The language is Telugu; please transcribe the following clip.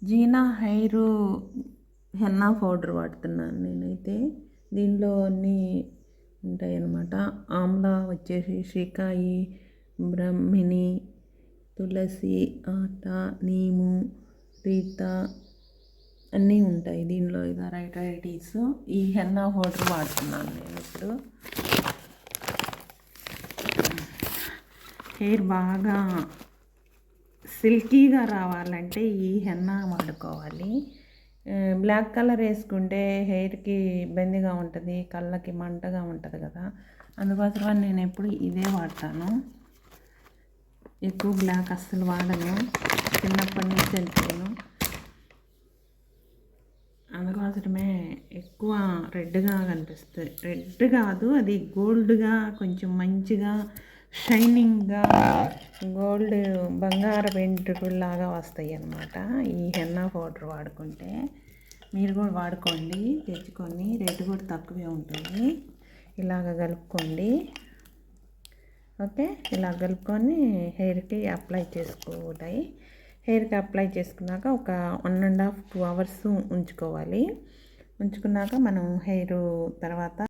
జీనా హెయిర్ హెన్నా పౌడర్ వాడుతున్నాను నేనైతే. దీనిలో అన్నీ ఉంటాయన్నమాట. ఆమ్లా వచ్చేసి శ్రీకాయి, బ్రహ్మిణి, తులసి, ఆట, నీము, రీత అన్నీ ఉంటాయి దీనిలో. ఇక వెరైటీస్. ఈ హెన్నా పౌడర్ వాడుతున్నాను నేను ఇప్పుడు. హెయిర్ బాగా సిల్కీగా రావాలంటే ఈ హెన్నా వాడుకోవాలి. బ్లాక్ కలర్ వేసుకుంటే హెయిర్కి ఇబ్బందిగా ఉంటుంది, కళ్ళకి మంటగా ఉంటుంది కదా. అందుకోసమని నేను ఎప్పుడు ఇదే వాడతాను. ఎక్కువ బ్లాక్ అస్సలు వాడను, చిన్నప్పటి నుంచి అంతేను. అందుకోసమే ఎక్కువ రెడ్గా కనిపిస్తుంది. రెడ్ కాదు, అది గోల్డ్గా, కొంచెం మంచిగా షైనింగ్గా, గోల్డ్ బంగారు వెంట్రుకల్లాగా వస్తాయి అన్నమాట ఈ హెన్నా పౌడర్ వాడుకుంటే. మీరు కూడా వాడుకోండి తెచ్చుకొని, రేటు కూడా తక్కువే ఉంటుంది. ఇలాగ కలుపుకోండి. ఓకే, ఇలా కలుపుకొని హెయిర్కి అప్లై చేసుకోవాలి. హెయిర్కి అప్లై చేసుకున్నాక ఒక 1.5 to 2 hours ఉంచుకోవాలి. ఉంచుకున్నాక మనం హెయిర్ తర్వాత